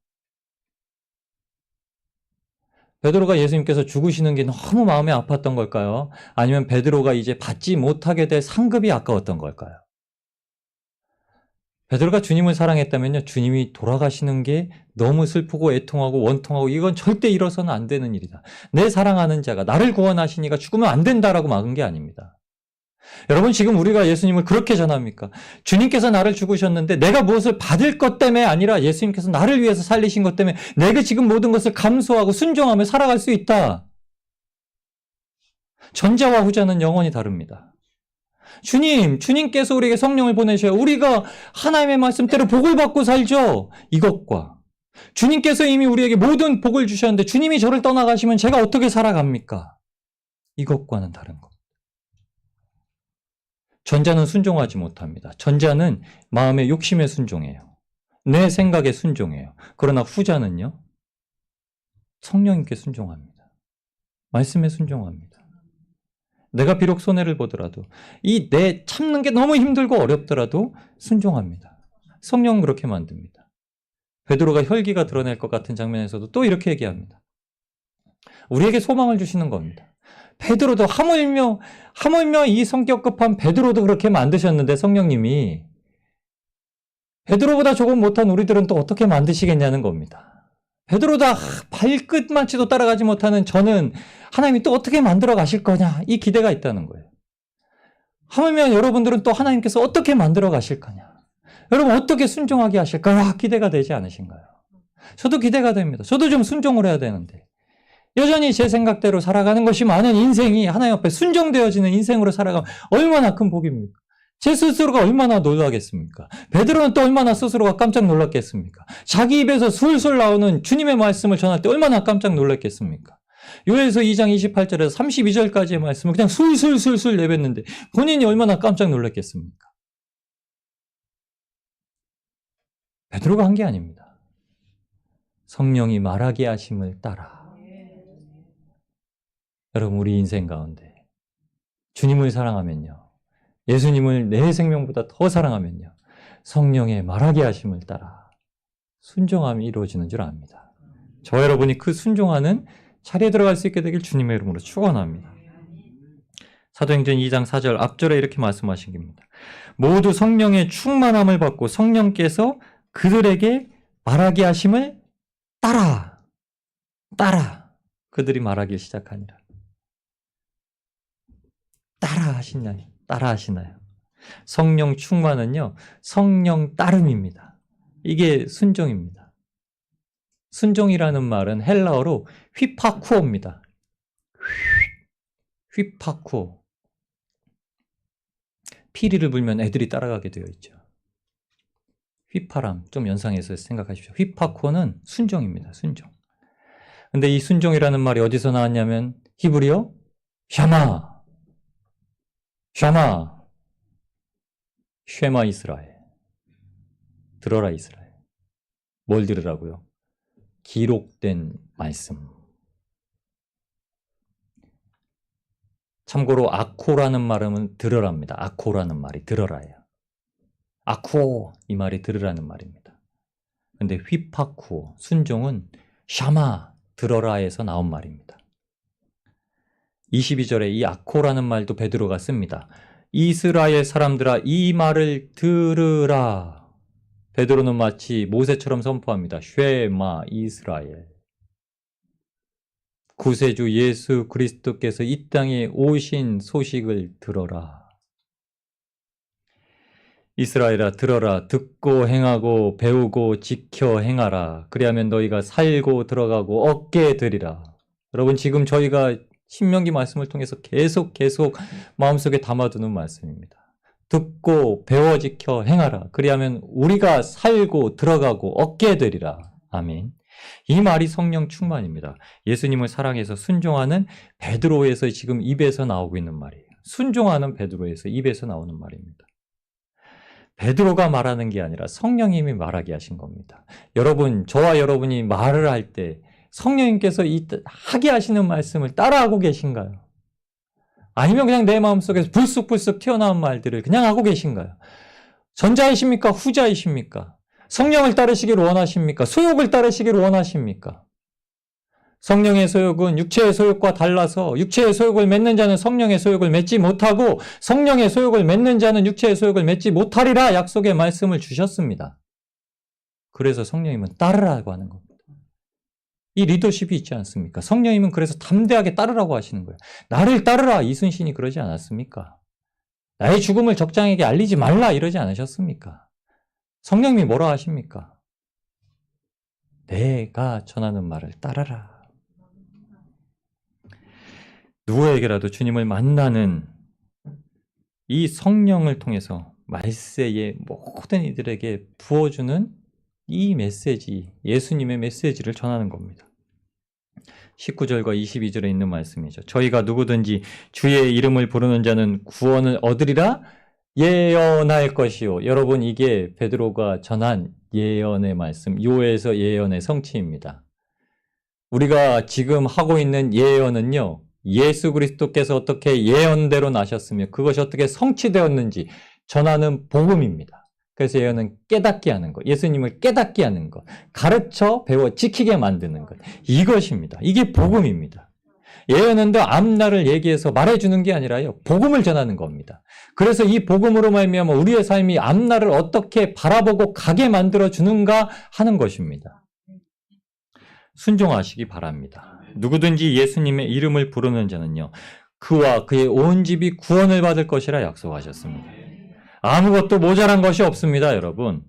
Speaker 1: 베드로가 예수님께서 죽으시는 게 너무 마음에 아팠던 걸까요? 아니면 베드로가 이제 받지 못하게 될 상급이 아까웠던 걸까요? 베드로가 주님을 사랑했다면요, 주님이 돌아가시는 게 너무 슬프고 애통하고 원통하고 이건 절대 이뤄서는 안 되는 일이다. 내 사랑하는 자가 나를 구원하시니까 죽으면 안 된다라고 막은 게 아닙니다. 여러분, 지금 우리가 예수님을 그렇게 전합니까? 주님께서 나를 죽으셨는데 내가 무엇을 받을 것 때문에 아니라 예수님께서 나를 위해서 살리신 것 때문에 내가 지금 모든 것을 감수하고 순종하며 살아갈 수 있다. 전자와 후자는 영원히 다릅니다. 주님께서 우리에게 성령을 보내셔야 우리가 하나님의 말씀대로 복을 받고 살죠. 이것과 주님께서 이미 우리에게 모든 복을 주셨는데 주님이 저를 떠나가시면 제가 어떻게 살아갑니까? 이것과는 다른 것. 전자는 순종하지 못합니다. 전자는 마음의 욕심에 순종해요. 내 생각에 순종해요. 그러나 후자는요, 성령님께 순종합니다. 말씀에 순종합니다. 내가 비록 손해를 보더라도 이 내 참는 게 너무 힘들고 어렵더라도 순종합니다. 성령은 그렇게 만듭니다. 베드로가 혈기가 드러낼 것 같은 장면에서도 또 이렇게 얘기합니다. 우리에게 소망을 주시는 겁니다. 베드로도 하물며 이 성격 급한 베드로도 그렇게 만드셨는데 성령님이 베드로보다 조금 못한 우리들은 또 어떻게 만드시겠냐는 겁니다. 베드로도 발끝만치도 따라가지 못하는 저는 하나님이 또 어떻게 만들어 가실 거냐, 이 기대가 있다는 거예요. 하물며 여러분들은 또 하나님께서 어떻게 만들어 가실 거냐, 여러분 어떻게 순종하게 하실까, 기대가 되지 않으신가요? 저도 기대가 됩니다. 저도 좀 순종을 해야 되는데 여전히 제 생각대로 살아가는 것이 많은 인생이 하나님 앞에 순종되어지는 인생으로 살아가면 얼마나 큰 복입니까? 제 스스로가 얼마나 놀라겠습니까? 베드로는 또 얼마나 스스로가 깜짝 놀랐겠습니까? 자기 입에서 술술 나오는 주님의 말씀을 전할 때 얼마나 깜짝 놀랐겠습니까? 요엘서 2장 28절에서 32절까지의 말씀을 그냥 술술술술 내뱉는데 본인이 얼마나 깜짝 놀랐겠습니까? 베드로가 한 게 아닙니다. 성령이 말하게 하심을 따라. 여러분, 우리 인생 가운데 주님을 사랑하면요, 예수님을 내 생명보다 더 사랑하면요, 성령의 말하게 하심을 따라 순종함이 이루어지는 줄 압니다. 저 여러분이 그 순종하는 자리에 들어갈 수 있게 되길 주님의 이름으로 축원합니다. 사도행전 2장 4절 앞절에 이렇게 말씀하신 겁니다. 모두 성령의 충만함을 받고 성령께서 그들에게 말하게 하심을 따라. 따라 그들이 말하기 시작하니라. 따라 하시나요? 따라 하시나요? 성령 충만은요, 성령 따름입니다. 이게 순종입니다. 순종이라는 말은 헬라어로 휘파쿠오입니다. 휘파쿠오. 피리를 불면 애들이 따라가게 되어 있죠. 휘파람 좀 연상해서 생각하십시오. 휘파쿠오는 순종입니다. 순종. 근데 이 순종이라는 말이 어디서 나왔냐면 히브리어 샤마, 샤마, 쉐마 이스라엘. 들어라 이스라엘. 뭘 들으라고요? 기록된 말씀. 참고로 아코라는 말은 들으랍니다. 아코라는 말이 들어라예요. 아코 이 말이 들으라는 말입니다. 근데 휘파쿠오 순종은 샤마 들어라에서 나온 말입니다. 22절에 이 아코라는 말도 베드로가 씁니다. 이스라엘 사람들아 이 말을 들으라. 베드로는 마치 모세처럼 선포합니다. 쉐마 이스라엘. 구세주 예수 그리스도께서 이 땅에 오신 소식을 들어라. 이스라엘아 들어라. 듣고 행하고 배우고 지켜 행하라. 그리하면 너희가 살고 들어가고 얻게 되리라. 여러분 지금 저희가 신명기 말씀을 통해서 계속 마음속에 담아두는 말씀입니다. 듣고 배워 지켜 행하라. 그리하면 우리가 살고 들어가고 얻게 되리라. 아멘. 이 말이 성령 충만입니다. 예수님을 사랑해서 순종하는 베드로에서 지금 입에서 나오고 있는 말이에요. 순종하는 베드로에서 입에서 나오는 말입니다. 베드로가 말하는 게 아니라 성령님이 말하게 하신 겁니다. 여러분, 저와 여러분이 말을 할 때 성령님께서 하게 하시는 말씀을 따라하고 계신가요? 아니면 그냥 내 마음속에서 불쑥불쑥 튀어나온 말들을 그냥 하고 계신가요? 전자이십니까? 후자이십니까? 성령을 따르시기를 원하십니까? 소욕을 따르시기를 원하십니까? 성령의 소욕은 육체의 소욕과 달라서 육체의 소욕을 맺는 자는 성령의 소욕을 맺지 못하고 성령의 소욕을 맺는 자는 육체의 소욕을 맺지 못하리라 약속의 말씀을 주셨습니다. 그래서 성령님은 따르라고 하는 겁니다. 이 리더십이 있지 않습니까? 성령님은 그래서 담대하게 따르라고 하시는 거예요. 나를 따르라 이순신이 그러지 않았습니까? 나의 죽음을 적장에게 알리지 말라 이러지 않으셨습니까? 성령님이 뭐라 하십니까? 내가 전하는 말을 따르라. 누구에게라도 주님을 만나는 이 성령을 통해서 말세의 모든 이들에게 부어주는 이 메시지, 예수님의 메시지를 전하는 겁니다. 19절과 22절에 있는 말씀이죠. 저희가 누구든지 주의 이름을 부르는 자는 구원을 얻으리라 예언할 것이요. 여러분 이게 베드로가 전한 예언의 말씀, 요에서 예언의 성취입니다. 우리가 지금 하고 있는 예언은요. 예수 그리스도께서 어떻게 예언대로 나셨으며 그것이 어떻게 성취되었는지 전하는 복음입니다. 그래서 예언은 깨닫게 하는 것, 예수님을 깨닫게 하는 것, 가르쳐 배워 지키게 만드는 것, 이것입니다. 이게 복음입니다. 예언은 더 앞날을 얘기해서 말해주는 게 아니라요, 복음을 전하는 겁니다. 그래서 이 복음으로 말미암아 우리의 삶이 앞날을 어떻게 바라보고 가게 만들어주는가 하는 것입니다. 순종하시기 바랍니다. 누구든지 예수님의 이름을 부르는 자는요, 그와 그의 온 집이 구원을 받을 것이라 약속하셨습니다. 아무것도 모자란 것이 없습니다, 여러분.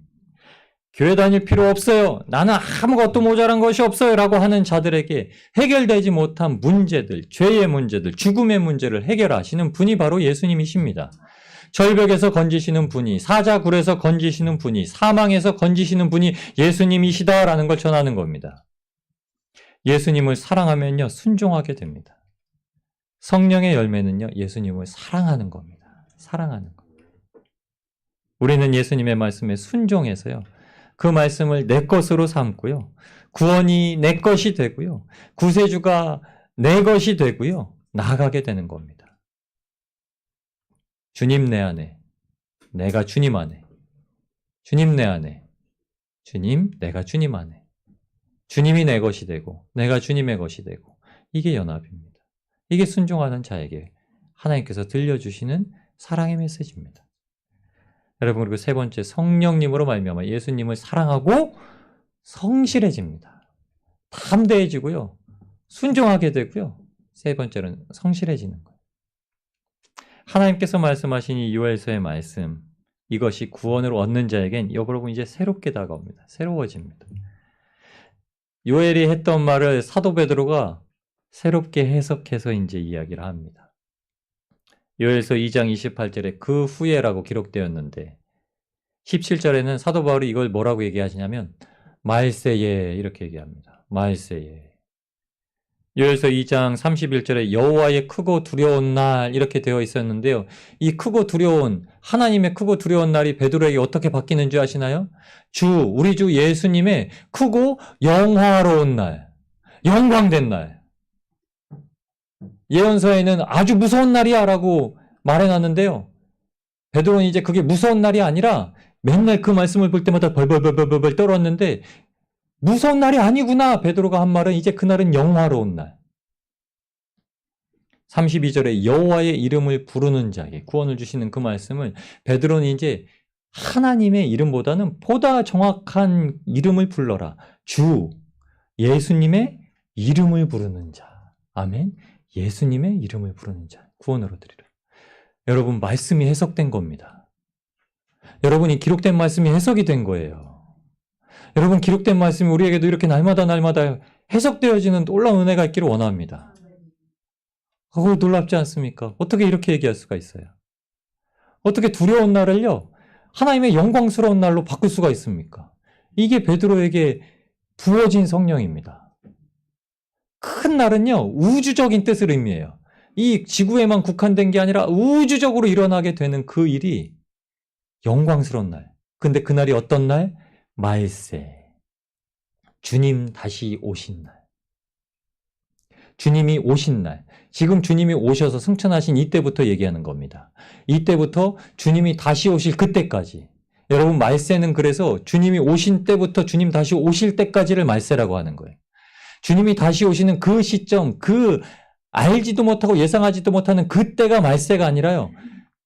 Speaker 1: 교회 다닐 필요 없어요. 나는 아무것도 모자란 것이 없어요. 라고 하는 자들에게 해결되지 못한 문제들, 죄의 문제들, 죽음의 문제를 해결하시는 분이 바로 예수님이십니다. 절벽에서 건지시는 분이, 사자굴에서 건지시는 분이, 사망에서 건지시는 분이 예수님이시다라는 걸 전하는 겁니다. 예수님을 사랑하면요, 순종하게 됩니다. 성령의 열매는요, 예수님을 사랑하는 겁니다. 사랑하는 것. 우리는 예수님의 말씀에 순종해서요, 그 말씀을 내 것으로 삼고요, 구원이 내 것이 되고요, 구세주가 내 것이 되고요, 나아가게 되는 겁니다. 주님 내 안에, 내가 주님 안에, 주님 내 안에, 주님, 내가 주님 안에, 주님이 내 것이 되고 내가 주님의 것이 되고, 이게 연합입니다. 이게 순종하는 자에게 하나님께서 들려주시는 사랑의 메시지입니다. 여러분, 그리고 세 번째, 성령님으로 말미암아 예수님을 사랑하고 성실해집니다. 담대해지고요, 순종하게 되고요. 세 번째로는 성실해지는 거예요. 하나님께서 말씀하신 이 요엘서의 말씀, 이것이 구원을 얻는 자에겐 여러분 이제 새롭게 다가옵니다. 새로워집니다. 요엘이 했던 말을 사도 베드로가 새롭게 해석해서 이제 이야기를 합니다. 요엘서 2장 28절에 그 후에라고 기록되었는데 17절에는 사도 바울이 이걸 뭐라고 얘기하시냐면 말세에 이렇게 얘기합니다. 말세에. 요엘서 2장 31절에 여호와의 크고 두려운 날 이렇게 되어 있었는데요. 이 크고 두려운 하나님의 크고 두려운 날이 베드로에게 어떻게 바뀌는 줄 아시나요? 우리 주 예수님의 크고 영화로운 날, 영광된 날. 예언서에는 아주 무서운 날이야 라고 말해놨는데요. 베드로는 이제 그게 무서운 날이 아니라 맨날 그 말씀을 볼 때마다 벌벌벌벌벌 떨었는데 무서운 날이 아니구나. 베드로가 한 말은 이제 그날은 영화로운 날. 32절에 여호와의 이름을 부르는 자에게 구원을 주시는 그 말씀을 베드로는 이제 하나님의 이름보다는 보다 정확한 이름을 불러라. 주, 예수님의 이름을 부르는 자. 아멘. 예수님의 이름을 부르는 자. 구원을 얻으리라. 여러분, 말씀이 해석된 겁니다. 여러분이 기록된 말씀이 해석이 된 거예요. 여러분, 기록된 말씀이 우리에게도 이렇게 날마다 해석되어지는 놀라운 은혜가 있기를 원합니다. 그거 놀랍지 않습니까? 어떻게 이렇게 얘기할 수가 있어요? 어떻게 두려운 날을요, 하나님의 영광스러운 날로 바꿀 수가 있습니까? 이게 베드로에게 부어진 성령입니다. 큰 날은요, 우주적인 뜻을 의미해요. 이 지구에만 국한된 게 아니라 우주적으로 일어나게 되는 그 일이 영광스러운 날. 근데 그날이 어떤 날? 말세. 주님 다시 오신 날. 주님이 오신 날. 지금 주님이 오셔서 승천하신 이때부터 얘기하는 겁니다. 이때부터 주님이 다시 오실 그때까지. 여러분, 말세는 그래서 주님이 오신 때부터 주님 다시 오실 때까지를 말세라고 하는 거예요. 주님이 다시 오시는 그 시점, 그 알지도 못하고 예상하지도 못하는 그때가 말세가 아니라요.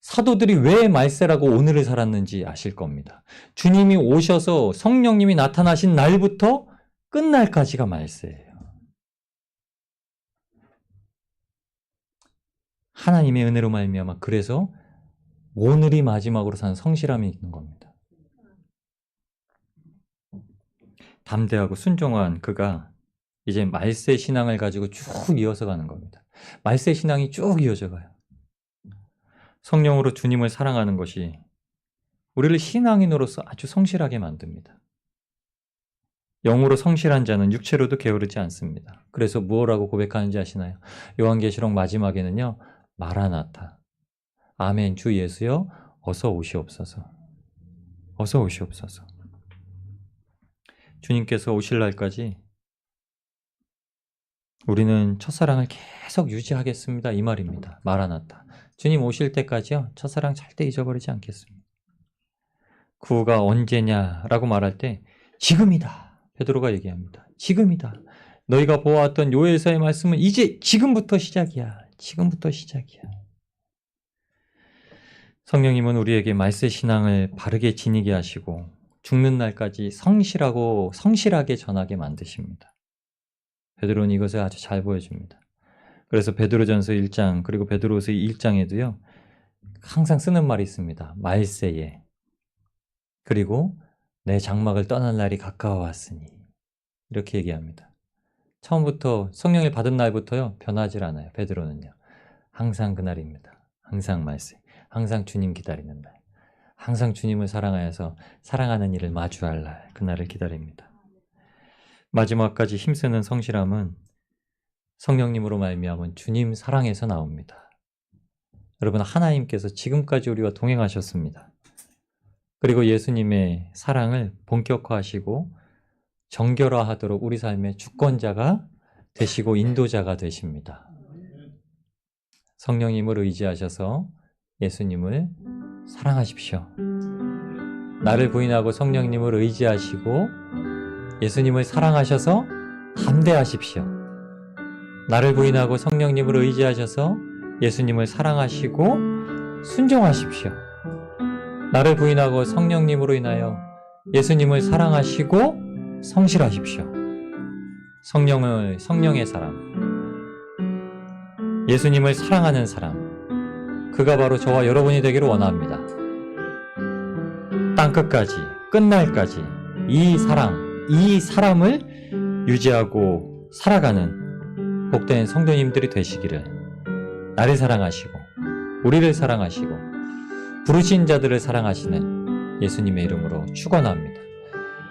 Speaker 1: 사도들이 왜 말세라고 오늘을 살았는지 아실 겁니다. 주님이 오셔서 성령님이 나타나신 날부터 끝날까지가 말세예요. 하나님의 은혜로 말미암아 그래서 오늘이 마지막으로 사는 성실함이 있는 겁니다. 담대하고 순종한 그가 이제 말세 신앙을 가지고 쭉 이어서 가는 겁니다. 말세 신앙이 쭉 이어져 가요. 성령으로 주님을 사랑하는 것이 우리를 신앙인으로서 아주 성실하게 만듭니다. 영으로 성실한 자는 육체로도 게으르지 않습니다. 그래서 무엇라고 고백하는지 아시나요? 요한계시록 마지막에는요, 마라나타, 아멘, 주 예수여 어서 오시옵소서. 어서 오시옵소서. 주님께서 오실 날까지 우리는 첫사랑을 계속 유지하겠습니다. 이 말입니다. 마라나타. 주님 오실 때까지요, 첫사랑 절대 잊어버리지 않겠습니다. 그가 언제냐라고 말할 때 지금이다. 베드로가 얘기합니다. 지금이다. 너희가 보아왔던 요엘서의 말씀은 이제 지금부터 시작이야. 지금부터 시작이야. 성령님은 우리에게 말세 신앙을 바르게 지니게 하시고 죽는 날까지 성실하게 전하게 만드십니다. 베드로는 이것을 아주 잘 보여줍니다. 그래서 베드로전서 1장 그리고 베드로서 1장에도요. 항상 쓰는 말이 있습니다. 말세에. 그리고 내 장막을 떠날 날이 가까워 왔으니. 이렇게 얘기합니다. 처음부터 성령을 받은 날부터요. 변하질 않아요. 베드로는요. 항상 그날입니다. 항상 말세. 항상 주님 기다리는 날. 항상 주님을 사랑하여서 사랑하는 이를 마주할 날. 그날을 기다립니다. 마지막까지 힘쓰는 성실함은 성령님으로 말미암은 주님 사랑에서 나옵니다. 여러분, 하나님께서 지금까지 우리와 동행하셨습니다. 그리고 예수님의 사랑을 본격화하시고 정결화하도록 우리 삶의 주권자가 되시고 인도자가 되십니다. 성령님을 의지하셔서 예수님을 사랑하십시오. 나를 부인하고 성령님을 의지하시고 예수님을 사랑하셔서 담대하십시오. 나를 부인하고 성령님을 의지하셔서 예수님을 사랑하시고 순종하십시오. 나를 부인하고 성령님으로 인하여 예수님을 사랑하시고 성실하십시오. 성령의 사람, 예수님을 사랑하는 사람, 그가 바로 저와 여러분이 되기를 원합니다. 땅끝까지, 끝날까지 이 사랑, 이 사람을 유지하고 살아가는 복된 성도님들이 되시기를, 나를 사랑하시고 우리를 사랑하시고 부르신 자들을 사랑하시는 예수님의 이름으로 축원합니다.